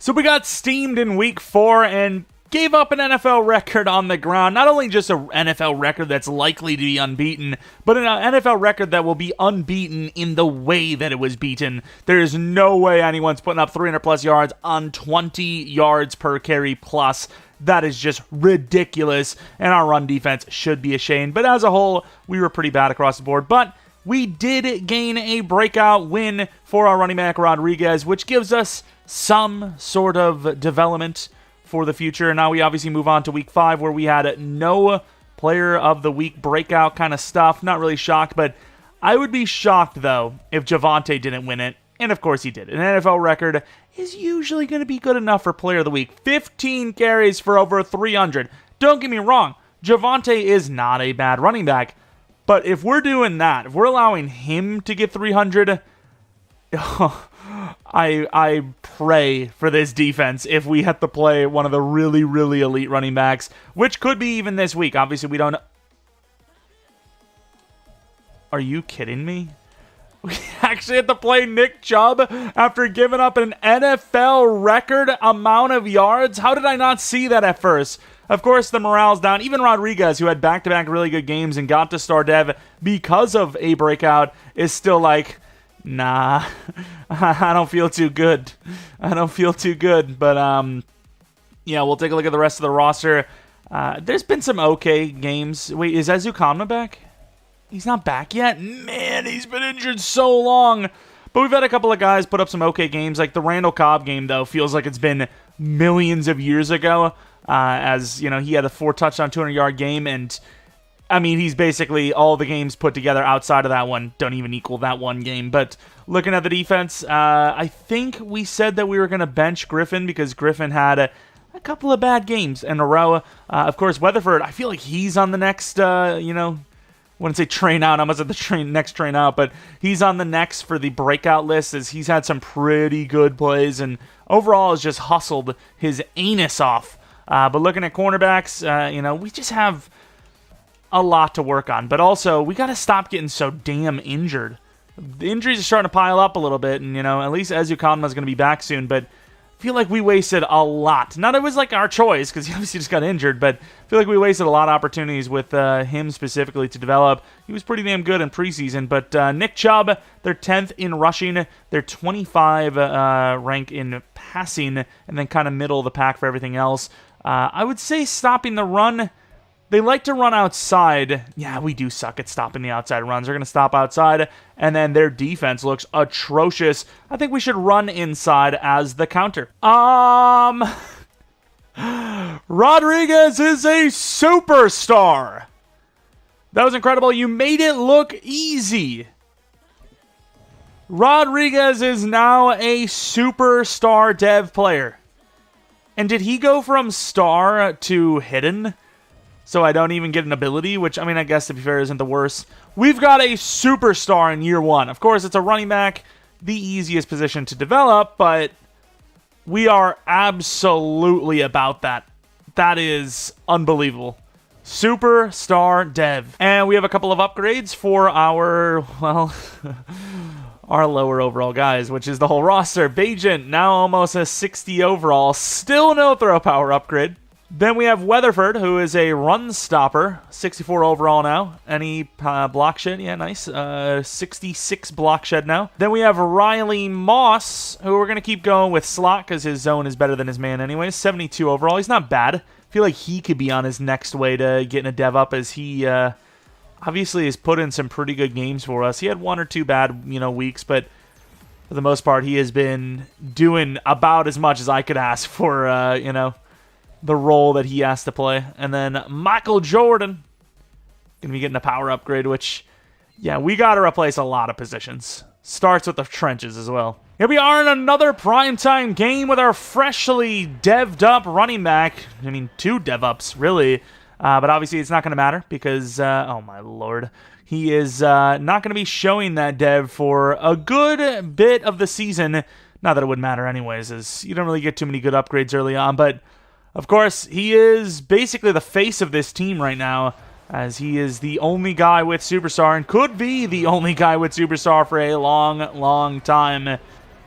So we got steamed in week 4 and gave up an NFL record on the ground. Not only just an NFL record that's likely to be unbeaten, but an NFL record that will be unbeaten in the way that it was beaten. There is no way anyone's putting up 300 plus yards on 20 yards per carry plus. That is just ridiculous, and our run defense should be ashamed. But as a whole, we were pretty bad across the board. But we did gain a breakout win for our running back Rodriguez, which gives us some sort of development for the future. Now we obviously move on to week 5, where we had no player of the week breakout kind of stuff. Not really shocked, but I would be shocked, though, if Javonte didn't win it. And of course he did. An NFL record is usually going to be good enough for player of the week. 15 carries for over 300. Don't get me wrong, Javonte is not a bad running back. But if we're doing that, if we're allowing him to get 300, I pray for this defense if we have to play one of the really, really elite running backs, which could be even this week. Obviously, we don't know. Are you kidding me? We actually had to play Nick Chubb after giving up an NFL record amount of yards. How did I not see that at first? Of course, the morale's down. Even Rodriguez, who had back-to-back really good games and got to star dev because of a breakout, is still like, nah, I don't feel too good. I don't feel too good. But, yeah, we'll take a look at the rest of the roster. There's been some okay games. Wait, is Ezukanma back? He's not back yet? Man, he's been injured so long. But we've had a couple of guys put up some okay games. Like the Randall Cobb game, though, feels like it's been millions of years ago. As, you know, he had a 4-touchdown, 200-yard game. And, I mean, he's basically all the games put together outside of that one don't even equal that one game. But looking at the defense, I think we said that we were going to bench Griffin because Griffin had a couple of bad games in a row. Of course, Weatherford, I feel like he's on the next, I wouldn't say train out, I almost said the next train out, but he's on the next for the breakout list as he's had some pretty good plays and overall has just hustled his anus off. But looking at cornerbacks, we just have a lot to work on. But also, we got to stop getting so damn injured. The injuries are starting to pile up a little bit, and, at least Ezukanma is going to be back soon, but I feel like we wasted a lot. Not it was like our choice, because he obviously just got injured, but I feel like we wasted a lot of opportunities with him specifically to develop. He was pretty damn good in preseason, but Nick Chubb, they're 10th in rushing, they're 25 rank in passing, and then kind of middle of the pack for everything else. I would say stopping the run. They like to run outside. Yeah, we do suck at stopping the outside runs. They're going to stop outside, and then their defense looks atrocious. I think we should run inside as the counter. Rodriguez is a superstar. That was incredible. You made it look easy. Rodriguez is now a superstar dev player. And did he go from star to hidden? So I don't even get an ability, which, I mean, I guess to be fair isn't the worst. We've got a superstar in year 1. Of course, it's a running back, the easiest position to develop, but we are absolutely about that. That is unbelievable. Superstar dev. And we have a couple of upgrades for our, our lower overall guys, which is the whole roster. Bajent, now almost a 60 overall. Still no throw power upgrade. Then we have Weatherford, who is a run stopper, 64 overall now. Any block shed? Yeah, nice. 66 block shed now. Then we have Riley Moss, who we're going to keep going with slot because his zone is better than his man anyways. 72 overall. He's not bad. I feel like he could be on his next way to getting a dev up as he obviously has put in some pretty good games for us. He had 1 or 2 bad, weeks, but for the most part, he has been doing about as much as I could ask for, the role that he has to play. And then Michael Jordan going to be getting a power upgrade, which, yeah, we got to replace a lot of positions. Starts with the trenches as well. Here we are in another primetime game with our freshly dev'd up running back. I mean, 2 dev-ups, really. But obviously it's not going to matter because, oh my lord, he is not going to be showing that dev for a good bit of the season. Not that it would matter anyways, as you don't really get too many good upgrades early on, but of course, he is basically the face of this team right now, as he is the only guy with Superstar and could be the only guy with Superstar for a long, long time. But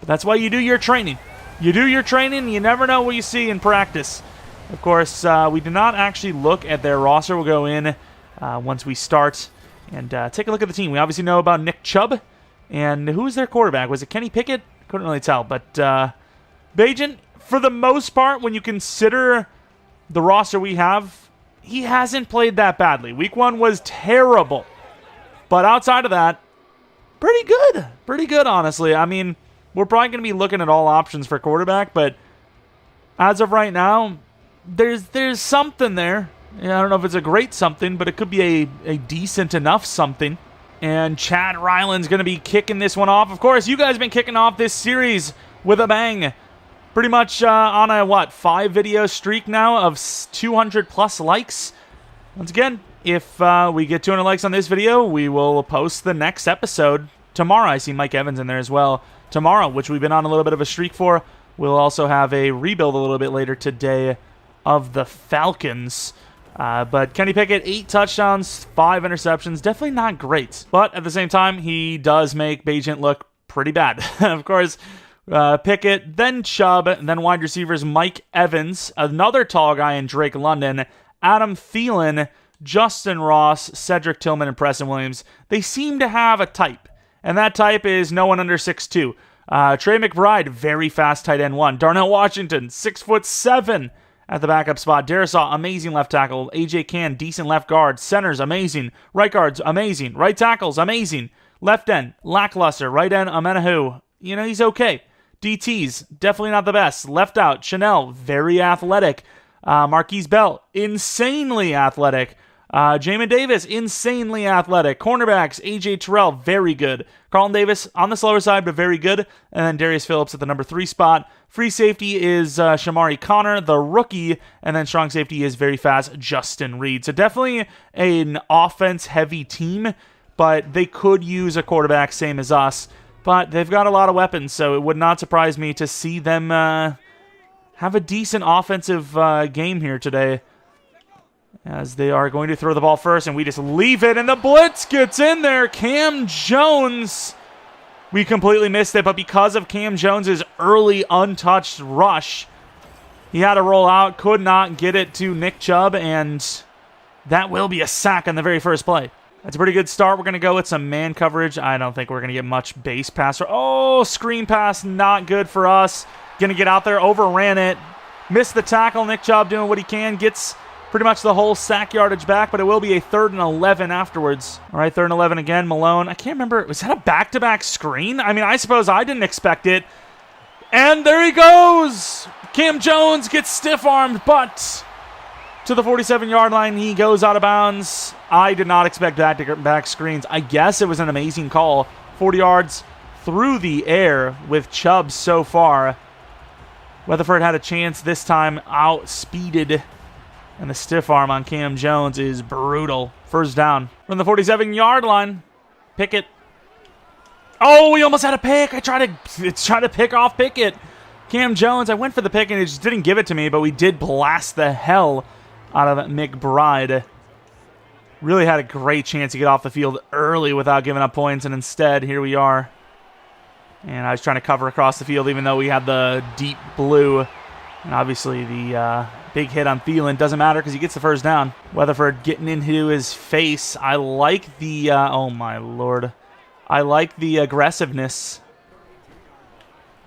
that's why you do your training. You do your training, you never know what you see in practice. Of course, we did not actually look at their roster. We'll go in once we start and take a look at the team. We obviously know about Nick Chubb. And who was their quarterback? Was it Kenny Pickett? Couldn't really tell. But Bajan, for the most part, when you consider the roster we have, he hasn't played that badly. Week 1 was terrible. But outside of that, pretty good. Pretty good, honestly. I mean, we're probably going to be looking at all options for quarterback, but as of right now, there's something there. Yeah, I don't know if it's a great something, but it could be a decent enough something. And Chad Ryland's going to be kicking this one off. Of course, you guys have been kicking off this series with a bang. Pretty much on a, 5-video streak now of 200+ likes. Once again, if we get 200 likes on this video, we will post the next episode tomorrow. I see Mike Evans in there as well. Tomorrow, which we've been on a little bit of a streak for. We'll also have a rebuild a little bit later today of the Falcons. But Kenny Pickett, 8 touchdowns, 5 interceptions. Definitely not great. But at the same time, he does make Bagent look pretty bad. Of course, Pickett, then Chubb, and then wide receivers Mike Evans, another tall guy in Drake London, Adam Thielen, Justin Ross, Cedric Tillman, and Preston Williams. They seem to have a type, and that type is no one under 6'2". Trey McBride, very fast tight end 1. Darnell Washington, 6'7" at the backup spot. Darisaw, amazing left tackle. AJ Can, decent left guard. Centers, amazing. Right guards, amazing. Right tackles, amazing. Left end, lackluster. Right end, Amenahu. He's okay. DTs, definitely not the best. Left out, Chanel, very athletic. Marquise Bell, insanely athletic. Jamin Davis, insanely athletic. Cornerbacks, AJ Terrell, very good. Carlton Davis, on the slower side, but very good. And then Darius Phillips at the number 3 spot. Free safety is Shamari Connor, the rookie. And then strong safety is very fast Justin Reed. So definitely an offense-heavy team, but they could use a quarterback, same as us. But they've got a lot of weapons, so it would not surprise me to see them have a decent offensive game here today, as they are going to throw the ball first, and we just leave it, and the blitz gets in there. Cam Jones, we completely missed it, but because of Cam Jones's early untouched rush, he had to roll out, could not get it to Nick Chubb, and that will be a sack on the very first play. That's a pretty good start. We're going to go with some man coverage. I don't think we're going to get much base pass. Oh, screen pass, not good for us. Going to get out there, overran it. Missed the tackle. Nick Chubb doing what he can. Gets pretty much the whole sack yardage back, but it will be a 3rd and 11 afterwards. All right, 3rd and 11 again. Malone. I can't remember. Was that a back-to-back screen? I mean, I suppose I didn't expect it. And there he goes. Cam Jones gets stiff-armed, but to the 47-yard line, he goes out of bounds. I did not expect back screens. I guess it was an amazing call. 40 yards through the air with Chubb so far. Weatherford had a chance this time, outspeeded, and the stiff arm on Cam Jones is brutal. First down from the 47-yard line. Pickett. Oh, we almost had a pick. I tried to pick off Pickett. Cam Jones, I went for the pick and it just didn't give it to me, but we did blast the hell out of McBride. Really had a great chance to get off the field early without giving up points, and instead, here we are. And I was trying to cover across the field even though we had the deep blue. And obviously the big hit on Thielen doesn't matter because he gets the first down. Weatherford getting into his face. I like the, oh my lord. I like the aggressiveness.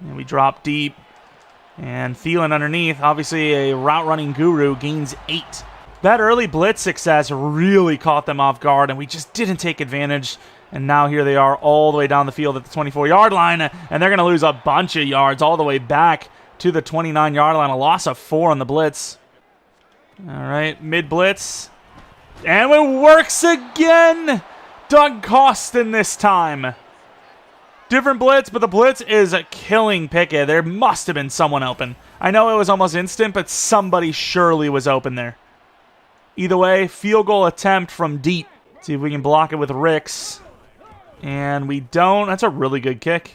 And we drop deep. And Thielen underneath, obviously a route running guru, gains 8. That early blitz success really caught them off guard, and we just didn't take advantage. And now here they are all the way down the field at the 24-yard line, and they're going to lose a bunch of yards all the way back to the 29-yard line. A loss of 4 on the blitz. All right, mid-blitz. And it works again! Doug Costin this time. Different blitz, but the blitz is killing Pickett. There must have been someone open. I know it was almost instant, but somebody surely was open there. Either way, field goal attempt from deep. See if we can block it with Ricks. And we don't. That's a really good kick.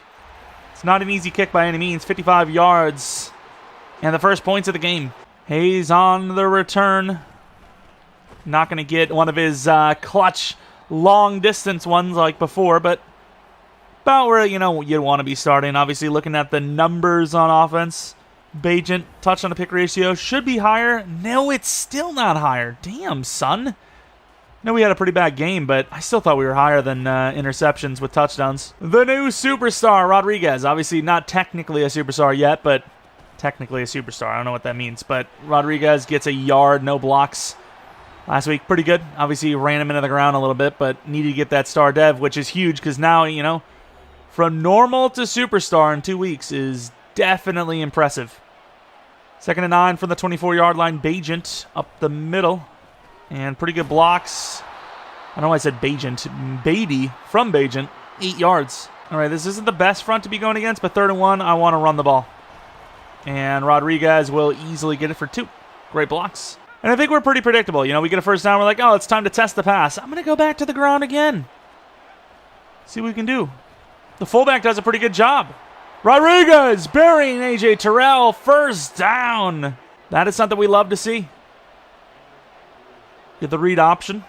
It's not an easy kick by any means. 55 yards. And the first points of the game. Hayes on the return. Not going to get one of his clutch long-distance ones like before, but about where, you know, you'd want to be starting. Obviously, looking at the numbers on offense, Bagent, touchdown to pick ratio should be higher. No, it's still not higher. Damn, son. No, we had a pretty bad game, but I still thought we were higher than interceptions with touchdowns. The new superstar, Rodriguez. Obviously, not technically a superstar yet, but technically a superstar. I don't know what that means, but Rodriguez gets a yard, no blocks. Last week, pretty good. Obviously, ran him into the ground a little bit, but needed to get that star dev, which is huge because now, you know, from normal to superstar in 2 weeks is definitely impressive. 2nd and 9 from the 24-yard line. Bagent up the middle. And pretty good blocks. I don't know why I said Bagent. Baby from Bagent. 8 yards. All right, this isn't the best front to be going against, but 3rd and 1, I want to run the ball. And Rodriguez will easily get it for 2. Great blocks. And I think we're pretty predictable. You know, we get a first down, we're like, oh, it's time to test the pass. I'm going to go back to the ground again. See what we can do. The fullback does a pretty good job. Rodriguez burying A.J. Terrell. First down. That is something we love to see. Get the read option.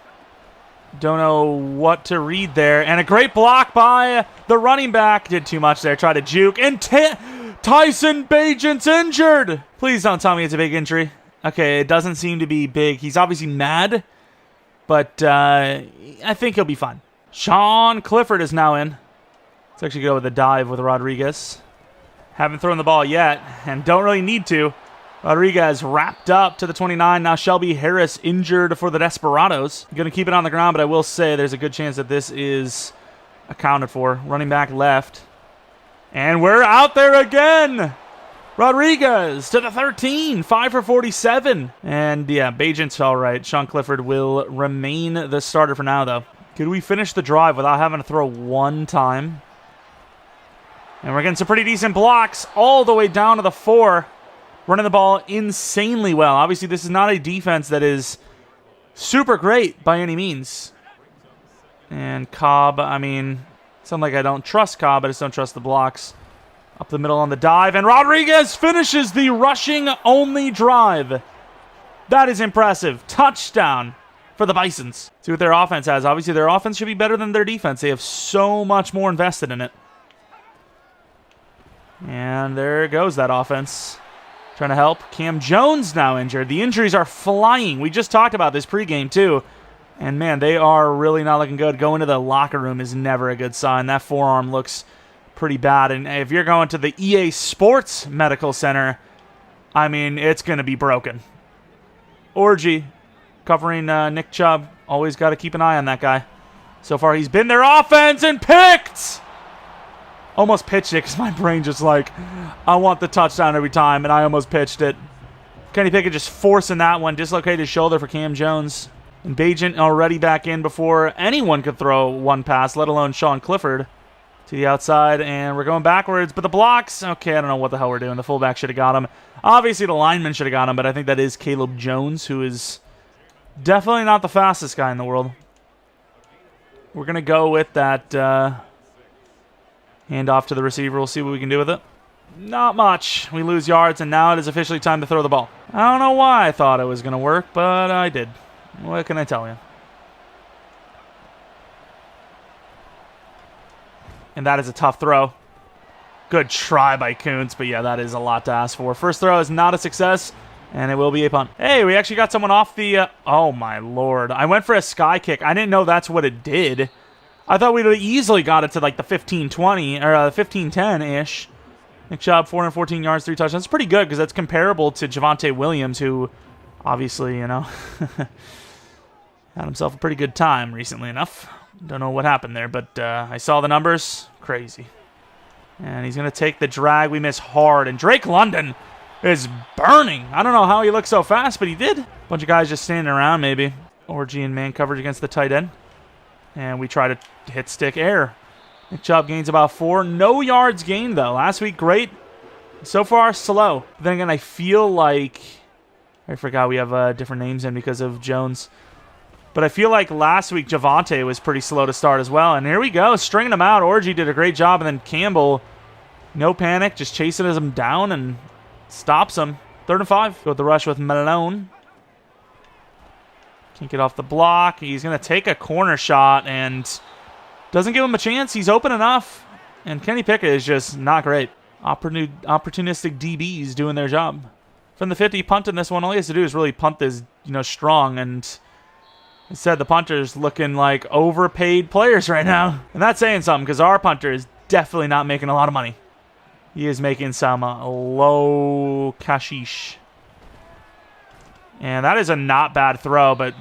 Don't know what to read there. And a great block by the running back. Did too much there. Tried to juke. And Tyson Bagent's injured. Please don't tell me it's a big injury. Okay, it doesn't seem to be big. He's obviously mad, but I think he'll be fine. Sean Clifford is now in. Let's actually go with a dive with Rodriguez. Haven't thrown the ball yet, and don't really need to. Rodriguez wrapped up to the 29. Now Shelby Harris injured for the Desperados. Going to keep it on the ground, but I will say there's a good chance that this is accounted for. Running back left. And we're out there again. Rodriguez to the 13, 5 for 47. And yeah, Bagent's all right. Sean Clifford will remain the starter for now, though. Could we finish the drive without having to throw one time? And we're getting some pretty decent blocks all the way down to the 4. Running the ball insanely well. Obviously, this is not a defense that is super great by any means. And Cobb, I mean, it's not like I don't trust Cobb, I just don't trust the blocks. Up the middle on the dive, and Rodriguez finishes the rushing-only drive. That is impressive. Touchdown for the Bisons. See what their offense has. Obviously, their offense should be better than their defense. They have so much more invested in it. And there goes that offense. Trying to help. Cam Jones now injured. The injuries are flying. We just talked about this pregame, too. And, man, they are really not looking good. Going to the locker room is never a good sign. That forearm looks pretty bad. And if you're going to the EA Sports Medical Center, I mean, it's going to be broken. Orgy covering Nick Chubb. Always got to keep an eye on that guy. So far, he's been their offense and picked. Almost pitched it because my brain just like, I want the touchdown every time, and I almost pitched it. Kenny Pickett just forcing that one. Dislocated shoulder for Cam Jones. And Bagent already back in before anyone could throw one pass, let alone Sean Clifford. To the outside, and we're going backwards. But the blocks, okay, I don't know what the hell we're doing. The fullback should have got him. Obviously, the lineman should have got him, but I think that is Caleb Jones, who is definitely not the fastest guy in the world. We're going to go with that handoff to the receiver. We'll see what we can do with it. Not much. We lose yards, and now it is officially time to throw the ball. I don't know why I thought it was going to work, but I did. What can I tell you? And that is a tough throw. Good try by Kuntz, but yeah, that is a lot to ask for. First throw is not a success, and it will be a punt. Hey, we actually got someone off the... oh, my Lord. I went for a sky kick. I didn't know that's what it did. I thought we'd have easily got it to like the 15-20, or 15-10-ish. Nick Chubb, 414 yards, 3 touchdowns. That's pretty good because that's comparable to Javonte Williams, who obviously, you know, had himself a pretty good time recently enough. Don't know what happened there, but I saw the numbers. Crazy. And he's going to take the drag. We miss hard. And Drake London is burning. I don't know how he looked so fast, but he did. Bunch of guys just standing around, maybe. Orgy and man coverage against the tight end. And we try to hit stick air. Nick Chubb gains about 4. No yards gained, though. Last week, great. So far, slow. But then again, I feel like... I forgot we have different names in because of Jones. But I feel like last week Javonte was pretty slow to start as well. And here we go, stringing him out. Orgy did a great job. And then Campbell, no panic, just chasing him down and stops him. 3rd and 5. Go with the rush with Malone. Can't get off the block. He's going to take a corner shot and doesn't give him a chance. He's open enough. And Kenny Pickett is just not great. Opportunistic DBs doing their job. From the 50, punting this one, all he has to do is really punt this, strong. And instead, the punter's looking like overpaid players right now. And that's saying something, because our punter is definitely not making a lot of money. He is making some low cashish. And that is a not bad throw, but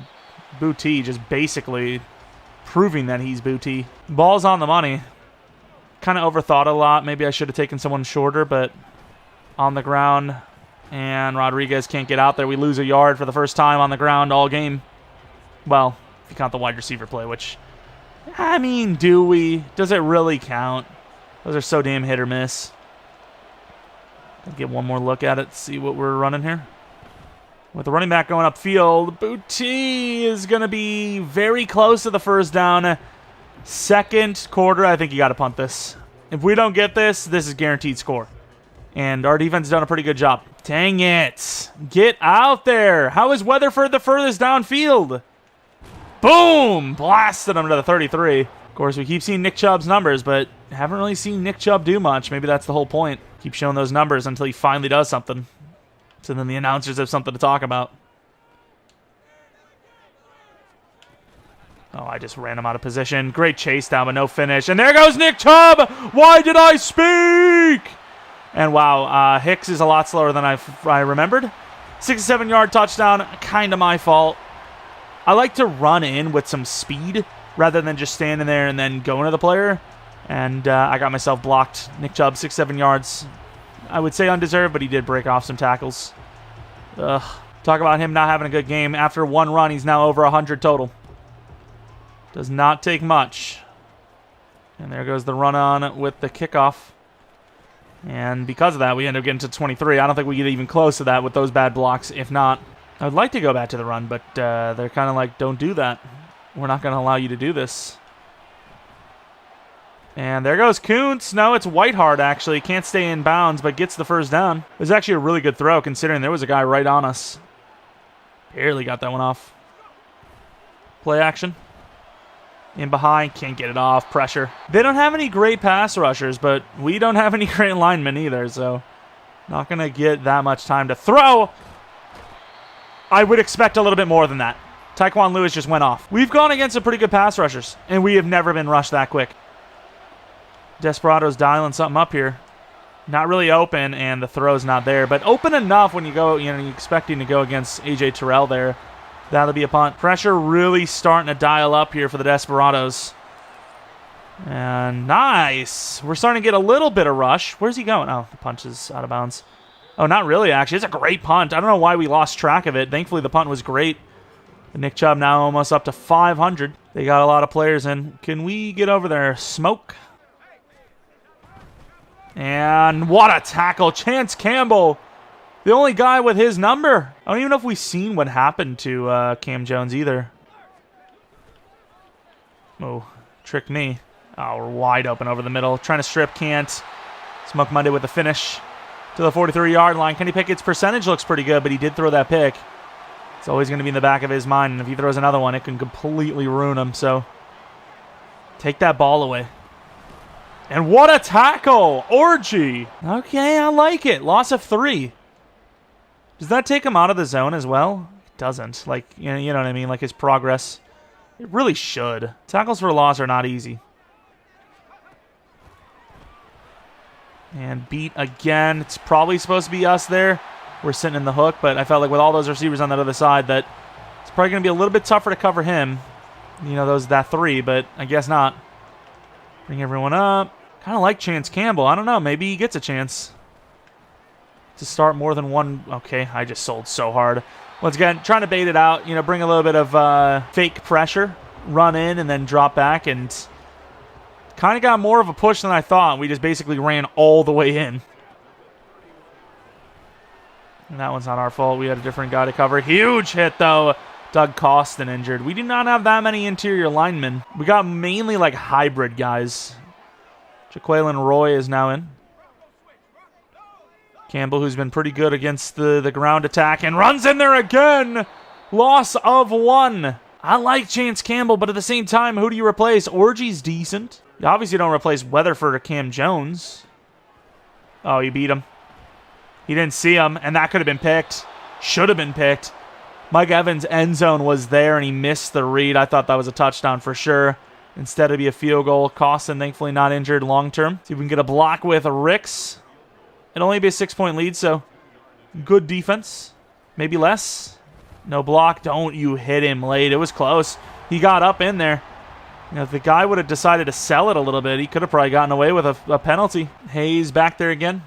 Booty just basically proving that he's Booty. Ball's on the money. Kind of overthought a lot. Maybe I should have taken someone shorter, but on the ground. And Rodriguez can't get out there. We lose a yard for the first time on the ground all game. Well, if you count the wide receiver play, which, I mean, do we? Does it really count? Those are so damn hit or miss. I'll get one more look at it, see what we're running here. With the running back going upfield, Booty is going to be very close to the first down. Second quarter, I think you got to punt this. If we don't get this, this is guaranteed score. And our defense has done a pretty good job. Dang it. Get out there. How is Weatherford the furthest downfield? Boom! Blasted him to the 33. Of course, we keep seeing Nick Chubb's numbers, but haven't really seen Nick Chubb do much. Maybe that's the whole point. Keep showing those numbers until he finally does something. So then the announcers have something to talk about. Oh, I just ran him out of position. Great chase down, but no finish. And there goes Nick Chubb! Why did I speak? And wow, Hicks is a lot slower than I remembered. 67-yard touchdown, kind of my fault. I like to run in with some speed rather than just standing there and then going to the player. And I got myself blocked. Nick Chubb, 6-7 yards. I would say undeserved, but he did break off some tackles. Ugh. Talk about him not having a good game. After one run, he's now over 100 total. Does not take much. And there goes the run on with the kickoff. And because of that, we end up getting to 23. I don't think we get even close to that with those bad blocks. If not, I would like to go back to the run, but they're kind of like, don't do that. We're not going to allow you to do this. And there goes Kuntz. No, it's Whiteheart, actually. Can't stay in bounds, but gets the first down. It was actually a really good throw, considering there was a guy right on us. Barely got that one off. Play action. In behind, can't get it off. Pressure. They don't have any great pass rushers, but we don't have any great linemen either, so not going to get that much time to throw. I would expect a little bit more than that. Tyquan Lewis just went off. We've gone against some pretty good pass rushers, and we have never been rushed that quick. Desperados dialing something up here. Not really open, and the throw's not there, but open enough when you go, you're expecting to go against A.J. Terrell there. That'll be a punt. Pressure really starting to dial up here for the Desperados. And nice. We're starting to get a little bit of rush. Where's he going? Oh, the punch is out of bounds. Oh, not really, actually. It's a great punt. I don't know why we lost track of it. Thankfully, the punt was great. Nick Chubb now almost up to 500. They got a lot of players in. Can we get over there? Smoke. And what a tackle. Chance Campbell. The only guy with his number. I don't even know if we've seen what happened to Cam Jones either. Oh, tricked me. Oh, we're wide open over the middle. Trying to strip, can't. Smoke Monday with a finish to the 43-yard line. Kenny Pickett's percentage looks pretty good, but he did throw that pick. It's always going to be in the back of his mind, and if he throws another one, it can completely ruin him. So take that ball away. And what a tackle! Orgy! Okay, I like it. Loss of 3. Does that take him out of the zone as well? It doesn't. Like, you know what I mean? Like his progress. It really should. Tackles for loss are not easy. And beat again. It's probably supposed to be us there. We're sitting in the hook, but I felt like with all those receivers on that other side that it's probably going to be a little bit tougher to cover him. That 3, but I guess not. Bring everyone up. Kind of like Chance Campbell. I don't know. Maybe he gets a chance to start more than one. Okay, I just sold so hard. Once again, trying to bait it out. Bring a little bit of fake pressure. Run in and then drop back. And kind of got more of a push than I thought. We just basically ran all the way in. And that one's not our fault. We had a different guy to cover. Huge hit, though. Doug Costin injured. We do not have that many interior linemen. We got mainly like hybrid guys. Jaqueline Roy is now in. Campbell, who's been pretty good against the ground attack, and runs in there again. Loss of 1. I like Chance Campbell, but at the same time, who do you replace? Orgy's decent. You obviously don't replace Weatherford or Cam Jones. Oh, you beat him. He didn't see him, and that could have been picked. Should have been picked. Mike Evans' end zone was there, and he missed the read. I thought that was a touchdown for sure. Instead, it'd be a field goal. Costin, thankfully, not injured long term. See if we can get a block with Ricks. It'll only be a 6-point lead, so good defense. Maybe less. No block. Don't you hit him late. It was close. He got up in there. You know, if the guy would have decided to sell it a little bit, he could have probably gotten away with a penalty. Hayes back there again.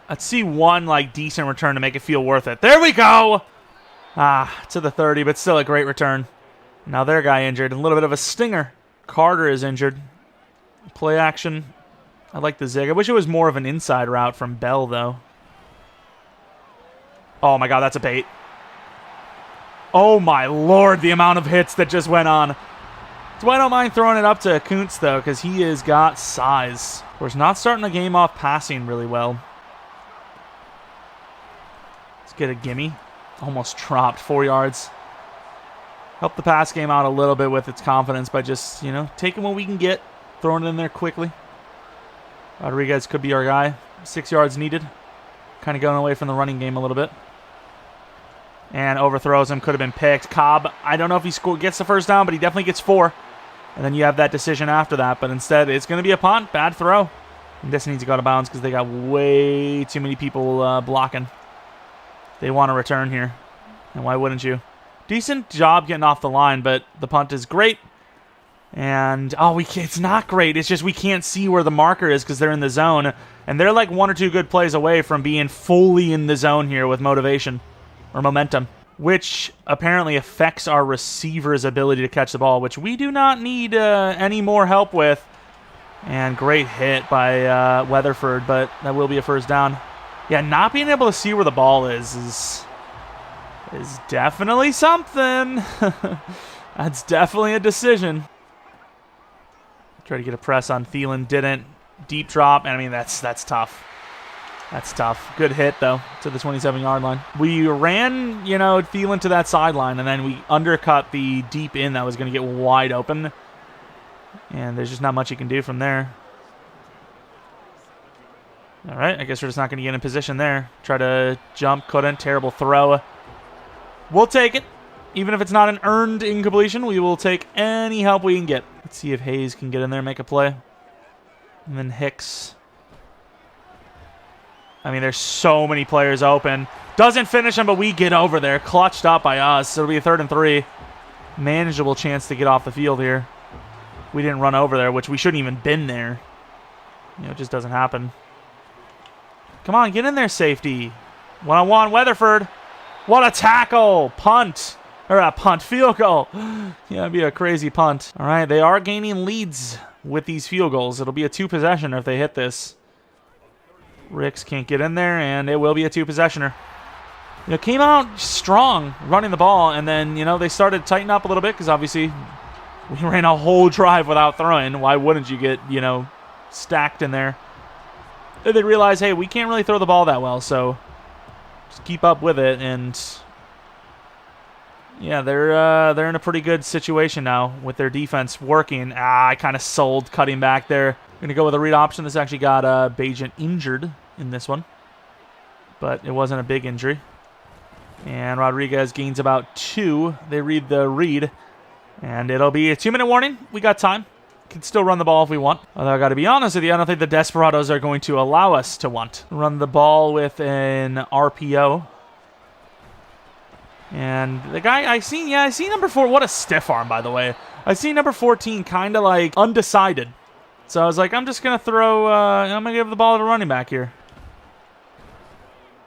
Let's see one decent return to make it feel worth it. There we go! To the 30, but still a great return. Now their guy injured. A little bit of a stinger. Carter is injured. Play action. I like the zig. I wish it was more of an inside route from Bell, though. Oh, my God, that's a bait. Oh, my Lord, the amount of hits that just went on. That's why I don't mind throwing it up to Kuntz, though, because he has got size. Of course, not starting the game off passing really well. Let's get a gimme. Almost dropped 4 yards. Help the pass game out a little bit with its confidence by just, taking what we can get, throwing it in there quickly. Rodriguez could be our guy. 6 yards needed. Kind of going away from the running game a little bit. And overthrows him. Could have been picked. Cobb, I don't know if he gets the first down, but he definitely gets 4. And then you have that decision after that. But instead, it's going to be a punt. Bad throw. And this needs to go out of bounds because they got way too many people blocking. They want to return here. And why wouldn't you? Decent job getting off the line, but the punt is great. And, it's not great. It's just we can't see where the marker is because they're in the zone. And they're like 1 or 2 good plays away from being fully in the zone here with motivation or momentum, which apparently affects our receiver's ability to catch the ball, which we do not need any more help with. And great hit by Weatherford, but that will be a first down. Yeah, not being able to see where the ball is definitely something. That's definitely a decision. Try to get a press on Thielen, didn't. Deep drop, and I mean, that's tough. That's tough. Good hit, though, to the 27-yard line. We ran, Thielen to that sideline, and then we undercut the deep in that was going to get wide open. And there's just not much you can do from there. All right, I guess we're just not going to get in position there. Try to jump, couldn't. Terrible throw. We'll take it. Even if it's not an earned incompletion, we will take any help we can get. Let's see if Hayes can get in there and make a play. And then Hicks. I mean, there's so many players open. Doesn't finish them, but we get over there. Clutched up by us. It'll be a 3rd and 3. Manageable chance to get off the field here. We didn't run over there, which we shouldn't even been there. It just doesn't happen. Come on, get in there, safety. One-on-one, Weatherford. What a tackle. Punt. Or a punt, field goal. Yeah, it'd be a crazy punt. All right, they are gaining leads with these field goals. It'll be a 2-possessioner if they hit this. Ricks can't get in there, and it will be a 2-possessioner. Came out strong running the ball, and then, they started to tighten up a little bit because obviously we ran a whole drive without throwing. Why wouldn't you get, stacked in there? They realize, hey, we can't really throw the ball that well, so just keep up with it, and yeah, they're in a pretty good situation now with their defense working. I kind of sold cutting back there. Going to go with a read option. This actually got Bajan injured in this one, but it wasn't a big injury. And Rodriguez gains about 2. They read the read, and it'll be a 2-minute warning. We got time. Can still run the ball if we want. Although I got to be honest with you, I don't think the Desperados are going to allow us to run the ball with an RPO. And the guy I see number 4. What a stiff arm, by the way. I see number 14 kind of like undecided. So I was like, I'm just going to throw, I'm going to give the ball to running back here.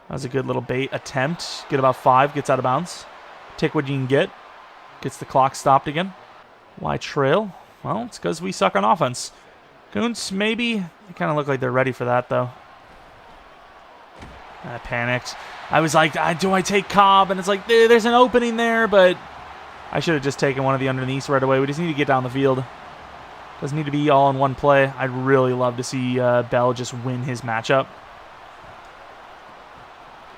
That was a good little bait attempt. Get about 5, gets out of bounds. Take what you can get. Gets the clock stopped again. Why trail? Well, it's because we suck on offense. Kuntz, maybe. They kind of look like they're ready for that, though. I panicked. I was like, do I take Cobb? And it's like, there's an opening there, but I should have just taken one of the underneaths right away. We just need to get down the field. Doesn't need to be all in one play. I'd really love to see Bell just win his matchup.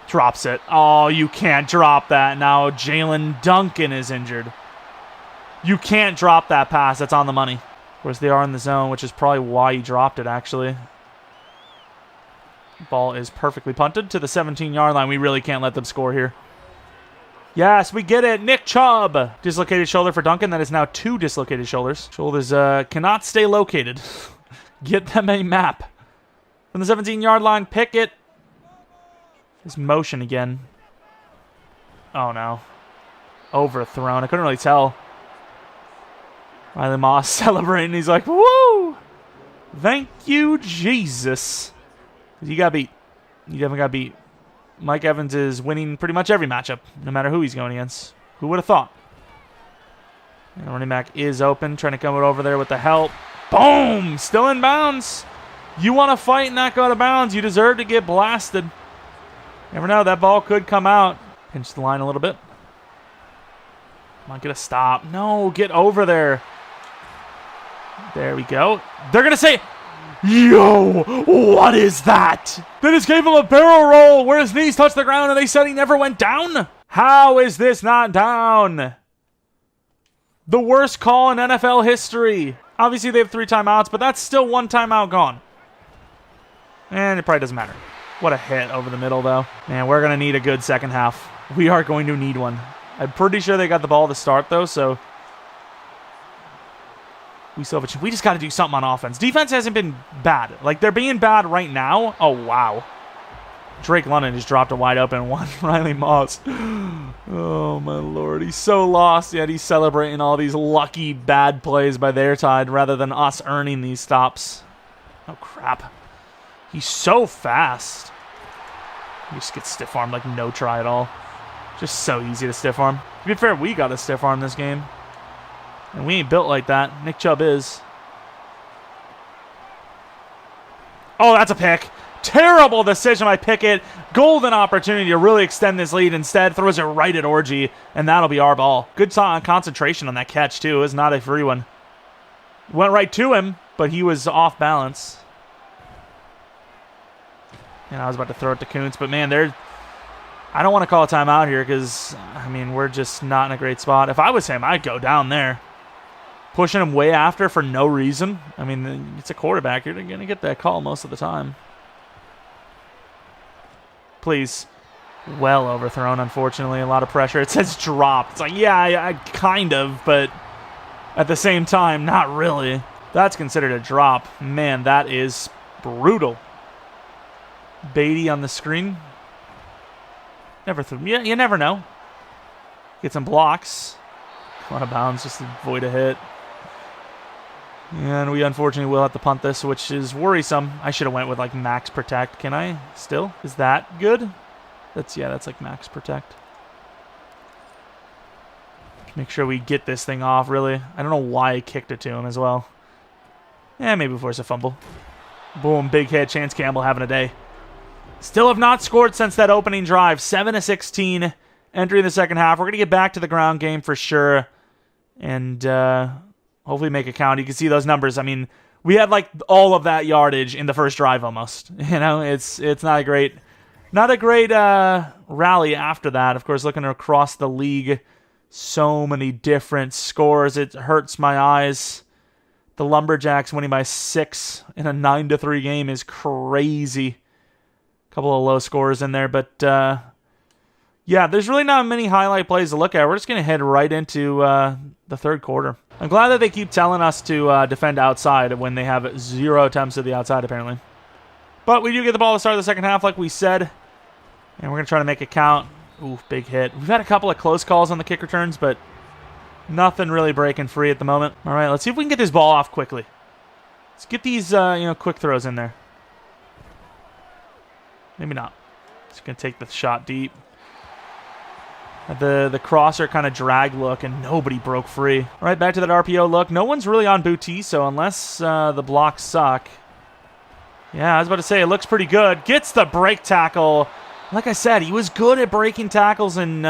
Drops it. Oh, you can't drop that. Now Jalen Duncan is injured. You can't drop that pass. That's on the money. course, they are in the zone, which is probably why he dropped it, actually. Ball is perfectly punted to the 17-yard line. We really can't let them score here. Yes, we get it. Nick Chubb. Dislocated shoulder for Duncan. That is now 2 dislocated shoulders. Shoulders cannot stay located. Get them a map. From the 17-yard line, Pickett. His motion again. Oh, no. Overthrown. I couldn't really tell. Riley Moss celebrating. He's like, woo! Thank you, Jesus. You got beat. You definitely got beat. Mike Evans is winning pretty much every matchup, no matter who he's going against. Who would have thought? And running back is open, trying to come over there with the help. Boom! Still in bounds. You want to fight and not go out of bounds. You deserve to get blasted. Never know. That ball could come out. Pinch the line a little bit. Come on, get a stop. No, get over there. There we go. They're going to say... Yo, what is that? They just gave him a barrel roll where his knees touched the ground and they said he never went down? How is this not down? The worst call in NFL history. Obviously, they have 3 timeouts, but that's still 1 timeout gone. And it probably doesn't matter. What a hit over the middle, though. Man, we're going to need a good second half. We are going to need one. I'm pretty sure they got the ball to start, though, so... We just got to do something on offense. Defense hasn't been bad. Like, they're being bad right now. Oh, wow. Drake London just dropped a wide open one. Riley Moss. Oh, my Lord. He's so lost, yet he's celebrating all these lucky bad plays by their side rather than us earning these stops. Oh, crap. He's so fast. He just gets stiff-armed like no try at all. Just so easy to stiff-arm. To be fair, we got a stiff-arm this game. And we ain't built like that. Nick Chubb is. Oh, that's a pick. Terrible decision by Pickett. Golden opportunity to really extend this lead. Instead, throws it right at Orgy, and that'll be our ball. Good concentration on that catch, too. It was not a free one. Went right to him, but he was off balance. And I was about to throw it to Kuntz, but man, I don't want to call a timeout here because, I mean, we're just not in a great spot. If I was him, I'd go down there. Pushing him way after for no reason. I mean, it's a quarterback. You're going to get that call most of the time. Please. Well overthrown, unfortunately. A lot of pressure. It says dropped. It's like, yeah, I kind of, but at the same time, not really. That's considered a drop. Man, that is brutal. Beatty on the screen. Never threw. Yeah, you never know. Get some blocks. Out of bounds just to avoid a hit. And we unfortunately will have to punt this, which is worrisome. I should have went with like max protect. Can I still? Is that good? That's like max protect. Make sure we get this thing off, really. I don't know why I kicked it to him as well. Yeah, maybe force a fumble. Boom, big hit. Chance Campbell having a day. Still have not scored since that opening drive. 7-16 entering the second half. We're going to get back to the ground game for sure. And hopefully make it count. You can see those numbers. I mean, we had like all of that yardage in the first drive almost. You know, it's not a great rally after that. Of course, looking across the league, so many different scores. It hurts my eyes. The Lumberjacks winning by 6 in a 9-3 game is crazy. Couple of low scores in there, but yeah, there's really not many highlight plays to look at. We're just going to head right into the third quarter. I'm glad that they keep telling us to defend outside when they have 0 attempts at the outside, apparently. But we do get the ball to start the second half, like we said, and we're going to try to make it count. Ooh, big hit. We've had a couple of close calls on the kick returns, but nothing really breaking free at the moment. All right, let's see if we can get this ball off quickly. Let's get these quick throws in there. Maybe not. Just going to take the shot deep. The crosser kind of drag look, and nobody broke free. All right, back to that RPO look. No one's really on booty, so unless the blocks suck. Yeah, I was about to say, it looks pretty good. Gets the break tackle. Like I said, he was good at breaking tackles and,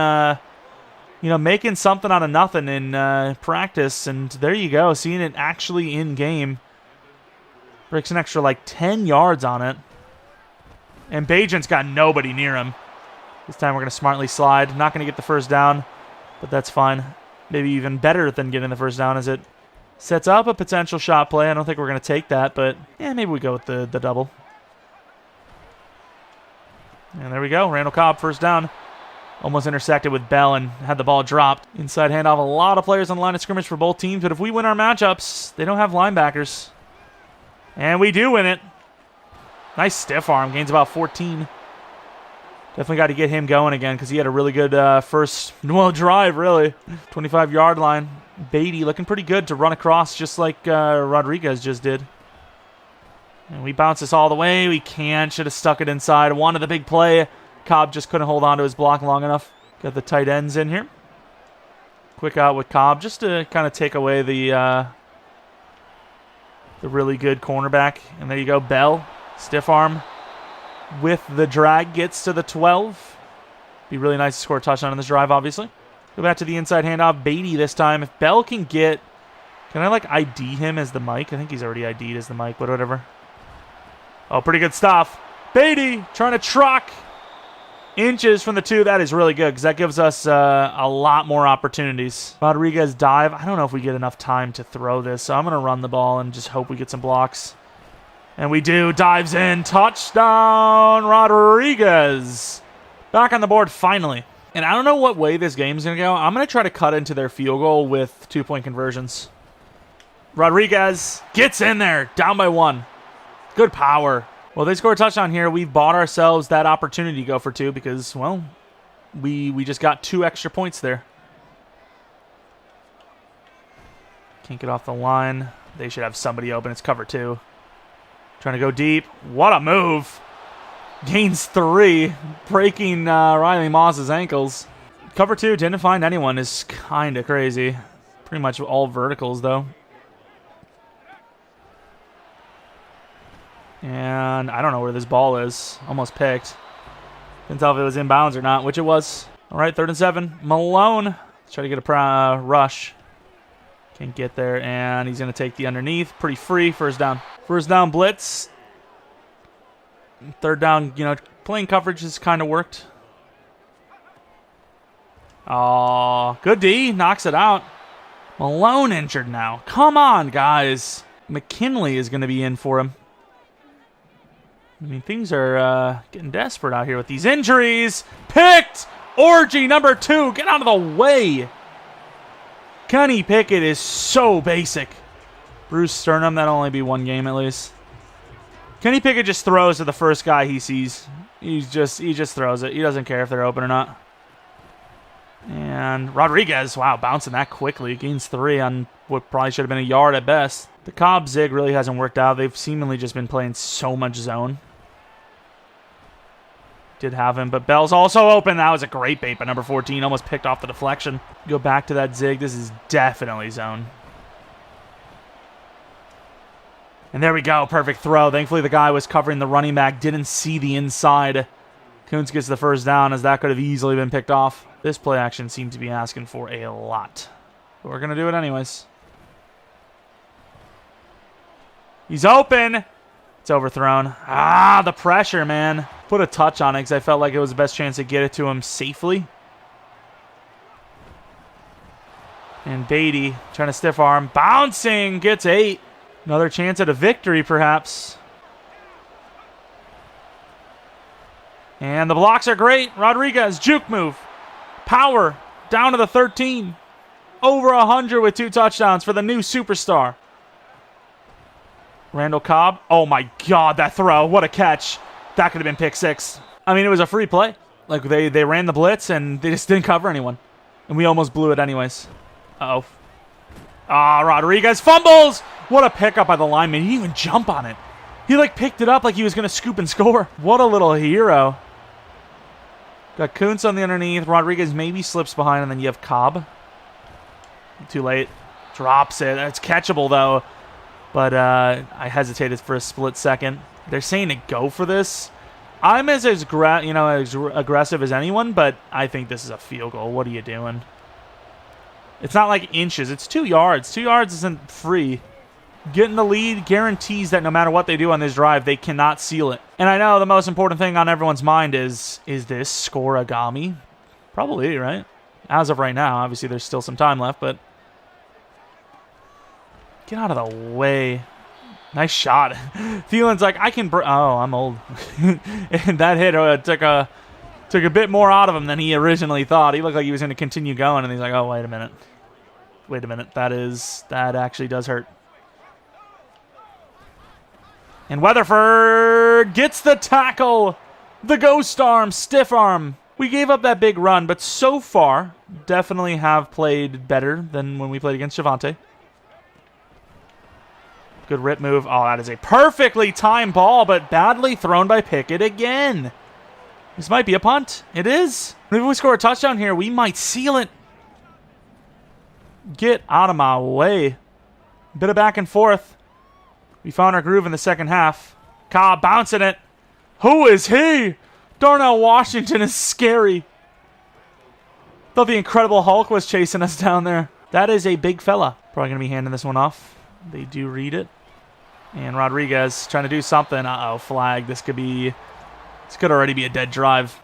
making something out of nothing in practice. And there you go, seeing it actually in game. Breaks an extra, 10 yards on it. And Bajent's got nobody near him. This time we're going to smartly slide. Not going to get the first down, but that's fine. Maybe even better than getting the first down as it Sets up a potential shot play. I don't think we're going to take that, but yeah, maybe we go with the double. And there we go. Randall Cobb, first down. Almost intersected with Bell and had the ball dropped. Inside handoff. A lot of players on the line of scrimmage for both teams, but if we win our matchups, they don't have linebackers. And we do win it. Nice stiff arm. Gains about 14. Definitely got to get him going again because he had a really good first drive, really. 25-yard line. Beatty looking pretty good to run across just like Rodriguez just did. And we bounce this all the way. We can't. Should have stuck it inside. Wanted the big play. Cobb just couldn't hold on to his block long enough. Got the tight ends in here. Quick out with Cobb just to kind of take away the really good cornerback. And there you go, Bell. Stiff arm with the drag gets to the 12. Be really nice to score a touchdown on this drive, obviously. Go back to the inside handoff. Beatty this time. If Bell can get... Can I, like, ID him as the mic? I think he's already ID'd as the mic, but whatever. Oh, pretty good stuff. Beatty trying to truck. Inches from the 2. That is really good because that gives us a lot more opportunities. Rodriguez dive. I don't know if we get enough time to throw this, so I'm going to run the ball and just hope we get some blocks. And we do. Dives in. Touchdown, Rodriguez. Back on the board finally. And I don't know what way this game's going to go. I'm going to try to cut into their field goal with 2-point conversions. Rodriguez gets in there. Down by 1. Good power. Well, they score a touchdown here. We've bought ourselves that opportunity to go for 2 because, well, we just got 2 extra points there. Can't get off the line. They should have somebody open. It's cover 2. Trying to go deep. What a move. Gains 3, breaking Riley Moss's ankles. Cover 2, didn't find anyone, is kind of crazy. Pretty much all verticals, though. And I don't know where this ball is. Almost picked. Couldn't tell if it was inbounds or not, which it was. All right, 3rd and 7. Malone. Let's try to get a rush. Can't get there, and he's going to take the underneath. Pretty free, first down. First down blitz. 3rd down, playing coverage has kind of worked. Oh, good D. Knocks it out. Malone injured now. Come on, guys. McKinley is going to be in for him. I mean, things are getting desperate out here with these injuries. Picked! Orgy number 2. Get out of the way. Kenny Pickett is so basic. Bruce Sternum, that'll only be 1 game at least. Kenny Pickett just throws to the first guy he sees. He just throws it. He doesn't care if they're open or not. And Rodriguez, wow, bouncing that quickly. Gains 3 on what probably should have been a yard at best. The Cobb zig really hasn't worked out. They've seemingly just been playing so much zone. Did have him, but Bell's also open. That was a great bait by number 14. Almost picked off the deflection. Go back to that zig. This is definitely zone. And there we go. Perfect throw. Thankfully, the guy was covering the running back. Didn't see the inside. Kuntz gets the first down as that could have easily been picked off. This play action seemed to be asking for a lot. But we're going to do it anyways. He's open. It's overthrown. Ah, the pressure, man. Put a touch on it because I felt like it was the best chance to get it to him safely. And Beatty trying to stiff arm. Bouncing. Gets 8. Another chance at a victory, perhaps. And the blocks are great. Rodriguez, juke move. Power. Down to the 13. Over 100 with 2 touchdowns for the new superstar. Randall Cobb. Oh, my God, that throw. What a catch. That could have been pick 6. I mean, it was a free play. Like, they ran the blitz, and they just didn't cover anyone. And we almost blew it anyways. Uh-oh. Ah, Rodriguez fumbles. What a pickup by the lineman. He didn't even jump on it. He, like, picked it up like he was going to scoop and score. What a little hero. Got Kuntz on the underneath. Rodriguez maybe slips behind, and then you have Cobb. Too late. Drops it. It's catchable, though. But I hesitated for a split second. They're saying to go for this. I'm as aggressive as anyone, but I think this is a field goal. What are you doing? It's not like inches. It's 2 yards. 2 yards isn't free. Getting the lead guarantees that no matter what they do on this drive, they cannot seal it. And I know the most important thing on everyone's mind is this scoreagami? Probably, right? As of right now. Obviously, there's still some time left, but... Get out of the way. Nice shot. Thielen's like, I can... oh, I'm old. And that hit took a bit more out of him than he originally thought. He looked like he was going to continue going, and he's like, oh, wait a minute. Wait a minute. That actually does hurt. And Weatherford gets the tackle. The ghost arm, stiff arm. We gave up that big run, but so far, definitely have played better than when we played against Javante. Good rip move. Oh, that is a perfectly timed ball, but badly thrown by Pickett again. This might be a punt. It is. If we score a touchdown here, we might seal it. Get out of my way. Bit of back and forth. We found our groove in the second half. Cobb bouncing it. Who is he? Darnell Washington is scary. Thought the Incredible Hulk was chasing us down there. That is a big fella. Probably going to be handing this one off. They do read it. And Rodriguez trying to do something. Uh-oh, flag. This could already be a dead drive.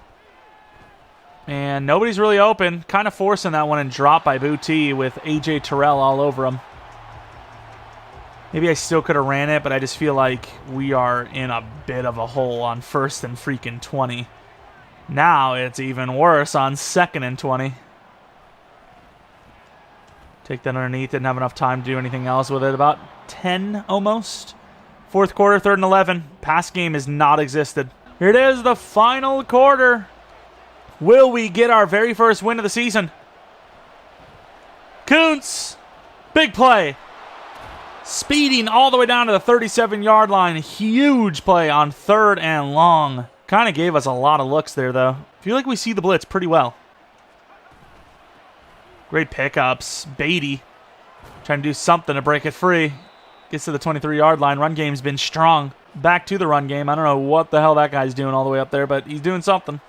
And nobody's really open. Kind of forcing that one and drop by Booty with A.J. Terrell all over him. Maybe I still could have ran it, but I just feel like we are in a bit of a hole on 1st and freaking 20. Now it's even worse on 2nd and 20. Take that underneath. Didn't have enough time to do anything else with it. About 10 almost. 4th quarter, 3rd and 11. Pass game has not existed. Here it is, the final quarter. Will we get our very first win of the season? Kuntz. Big play. Speeding all the way down to the 37-yard line. Huge play on 3rd and long. Kind of gave us a lot of looks there, though. I feel like we see the blitz pretty well. Great pickups. Beatty trying to do something to break it free. Gets to the 23-yard line. Run game's been strong. Back to the run game. I don't know what the hell that guy's doing all the way up there, but he's doing something.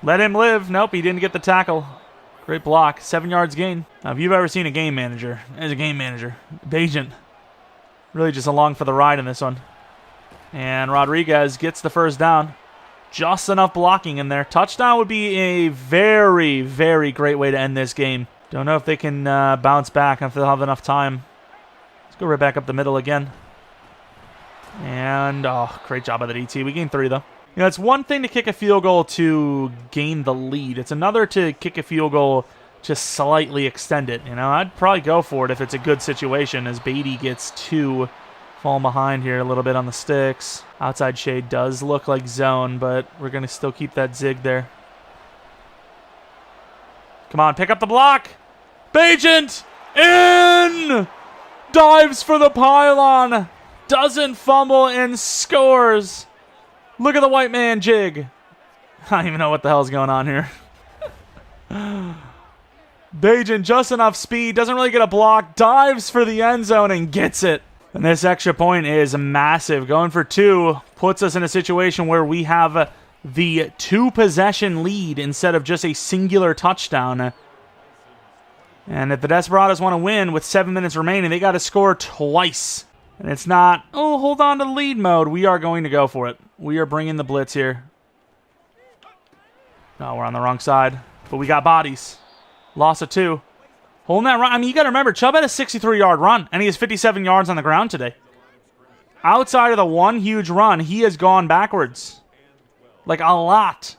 Let him live. Nope, he didn't get the tackle. Great block. 7 yards gain. Now, if you've ever seen a game manager, as a game manager, Bajan, really just along for the ride in this one. And Rodriguez gets the first down. Just enough blocking in there. Touchdown would be a very, very great way to end this game. Don't know if they can bounce back, if they'll have enough time. Let's go right back up the middle again. And, oh, great job by the DT. We gained 3, though. You know, it's one thing to kick a field goal to gain the lead. It's another to kick a field goal to slightly extend it. You know, I'd probably go for it if it's a good situation, as Beatty gets 2. Falling behind here a little bit on the sticks. Outside shade does look like zone, but we're going to still keep that zig there. Come on, pick up the block. Bajent in! Dives for the pylon. Doesn't fumble and scores. Look at the white man jig. I don't even know what the hell's going on here. Bajent, just enough speed. Doesn't really get a block. Dives for the end zone and gets it. And this extra point is massive. Going for 2 puts us in a situation where we have the 2-possession lead instead of just a singular touchdown. And if the Desperados want to win with 7 minutes remaining, they got to score twice. And it's not, oh, hold on to the lead mode. We are going to go for it. We are bringing the blitz here. No, we're on the wrong side. But we got bodies. Loss of 2. Holding that run. I mean, you got to remember, Chubb had a 63-yard run, and he has 57 yards on the ground today. Outside of the one huge run, he has gone backwards. Like, a lot.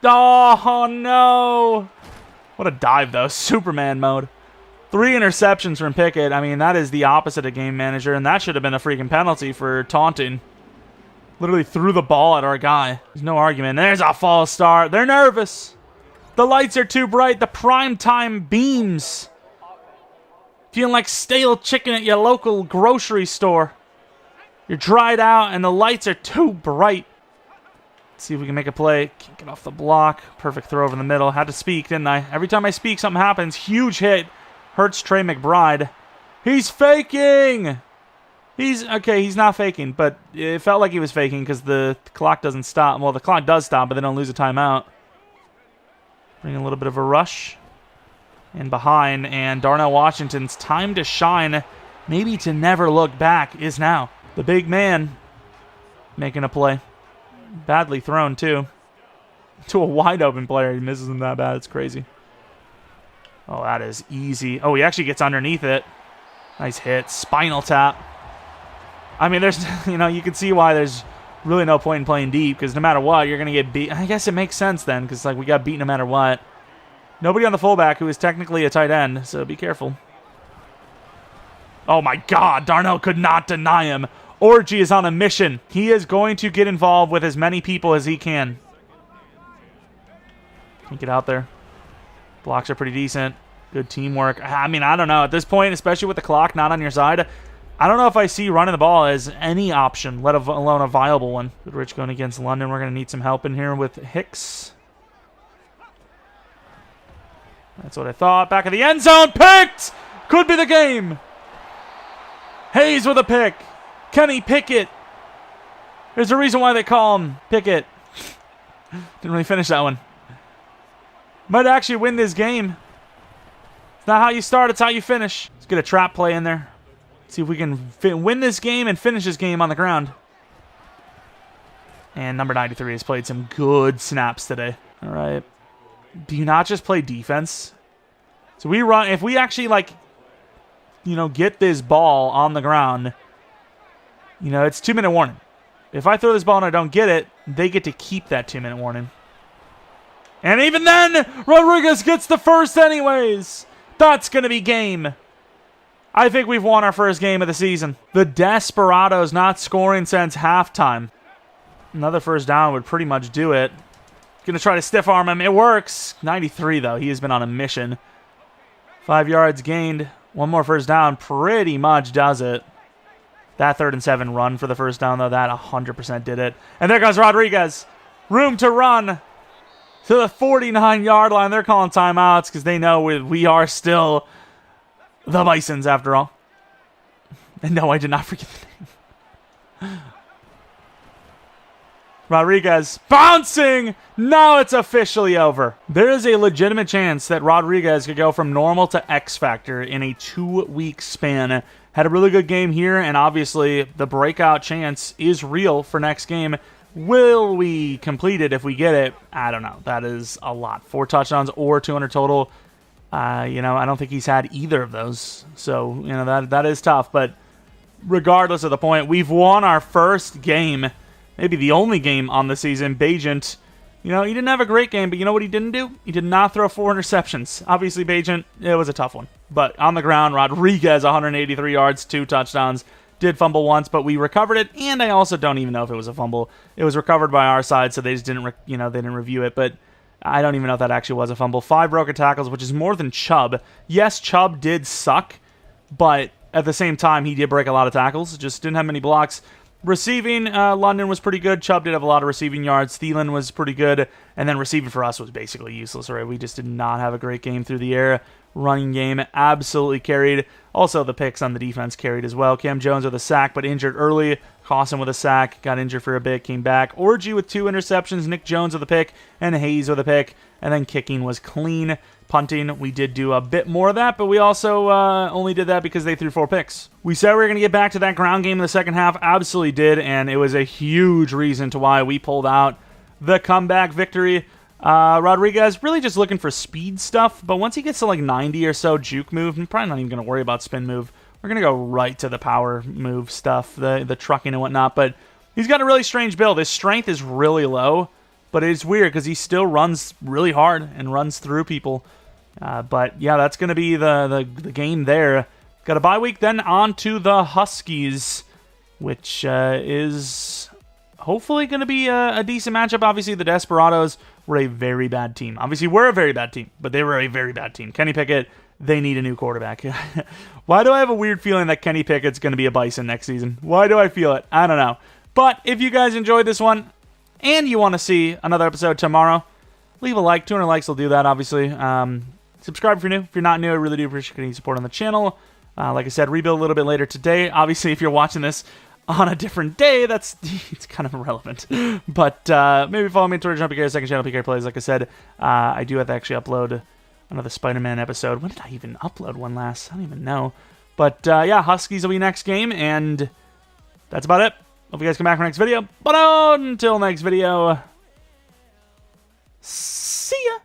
Oh, no. What a dive, though. Superman mode. 3 interceptions from Pickett. I mean, that is the opposite of game manager, and that should have been a freaking penalty for taunting. Literally threw the ball at our guy. There's no argument. There's a false start. They're nervous. The lights are too bright. The primetime beams. Feeling like stale chicken at your local grocery store. You're dried out and the lights are too bright. Let's see if we can make a play. Can't get off the block. Perfect throw over the middle. Had to speak, didn't I? Every time I speak, something happens. Huge hit. Hurts Trey McBride. He's faking! He's not faking, but it felt like he was faking because the clock doesn't stop. Well, the clock does stop, but they don't lose a timeout. Bring a little bit of a rush. And behind, and Darnell Washington's time to shine, maybe to never look back, is now. The big man making a play. Badly thrown, too. To a wide open player. He misses him that bad. It's crazy. Oh, that is easy. Oh, he actually gets underneath it. Nice hit. Spinal tap. I mean, there's, you can see why there's really no point in playing deep, because no matter what, you're going to get beat. I guess it makes sense then, because we got beat no matter what. Nobody on the fullback, who is technically a tight end, so be careful. Oh my God, Darnell could not deny him. Orgy is on a mission. He is going to get involved with as many people as he can. Can't get out there. Blocks are pretty decent. Good teamwork. I mean, I don't know. At this point, especially with the clock not on your side, I don't know if I see running the ball as any option, let alone a viable one. Goodrich going against London. We're going to need some help in here with Hicks. That's what I thought. Back of the end zone. Picked! Could be the game. Hayes with a pick. Kenny Pickett. There's a reason why they call him Pickett. Didn't really finish that one. Might actually win this game. It's not how you start, it's how you finish. Let's get a trap play in there. See if we can win this game and finish this game on the ground. And number 93 has played some good snaps today. All right. Do you not just play defense? So we run, if we actually get this ball on the ground, it's 2-minute warning. If I throw this ball and I don't get it, they get to keep that 2-minute warning. And even then, Rodriguez gets the first anyways. That's going to be game. I think we've won our first game of the season. The Desperados not scoring since halftime. Another first down would pretty much do it. Going to try to stiff arm him. It works. 93, though. He has been on a mission. 5 yards gained. One more first down pretty much does it. That 3rd and 7 run for the first down, though, that 100% did it. And there goes Rodriguez. Room to run. To the 49-yard line. They're calling timeouts because they know we are still the Bisons after all. And no, I did not forget the name. Rodriguez bouncing. Now it's officially over. There is a legitimate chance that Rodriguez could go from normal to X Factor in a 2-week span. Had a really good game here, and obviously the breakout chance is real for next game. Will we complete it if we get it? I don't know. That is a lot. 4 touchdowns or 200 total. I don't think he's had either of those. So, that is tough. But regardless of the point, we've won our first game. Maybe the only game on the season. Bajent, he didn't have a great game, but you know what he didn't do? He did not throw 4 interceptions. Obviously, Bajent, it was a tough one. But on the ground, Rodriguez, 183 yards, 2 touchdowns. Did fumble once, but we recovered it, and I also don't even know if it was a fumble. It was recovered by our side, so they just didn't, they didn't review it, but I don't even know if that actually was a fumble. 5 broken tackles, which is more than Chubb. Yes, Chubb did suck, but at the same time, he did break a lot of tackles. Just didn't have many blocks. Receiving, London was pretty good. Chubb did have a lot of receiving yards. Thielen was pretty good, and then receiving for us was basically useless, right? We just did not have a great game through the air. Running game absolutely carried. Also, the picks on the defense carried as well. Cam Jones with a sack, but injured early. Cawson with a sack, got injured for a bit, came back. Orgy with 2 interceptions. Nick Jones with a pick, and Hayes with a pick. And then kicking was clean. Punting, we did do a bit more of that, but we also only did that because they threw 4 picks. We said we were going to get back to that ground game in the second half. Absolutely did, and it was a huge reason to why we pulled out the comeback victory. Rodriguez really just looking for speed stuff, but once he gets to 90 or so juke move, I'm probably not even going to worry about spin move. We're going to go right to the power move stuff, the trucking and whatnot, but he's got a really strange build. His strength is really low, but it's weird because he still runs really hard and runs through people. But yeah, that's going to be the game there. Got a bye week, then on to the Huskies, which is hopefully going to be a decent matchup. Obviously, the Desperados were a very bad team. Obviously, we're a very bad team, but they were a very bad team. Kenny Pickett, they need a new quarterback. Why do I have a weird feeling that Kenny Pickett's going to be a Bison next season? Why do I feel it? I don't know. But if you guys enjoyed this one and you want to see another episode tomorrow, leave a like. 200 likes will do that, obviously. Subscribe if you're new. If you're not new, I really do appreciate any support on the channel. Like I said, rebuild a little bit later today. Obviously, if you're watching this on a different day, it's kind of irrelevant. But maybe follow me on Twitter, Jeromepkr, second channel, PK Plays. Like I said, I do have to actually upload another Spider-Man episode. When did I even upload one last? I don't even know. But yeah, Huskies will be next game, and that's about it. Hope you guys come back for next video. But until next video, see ya!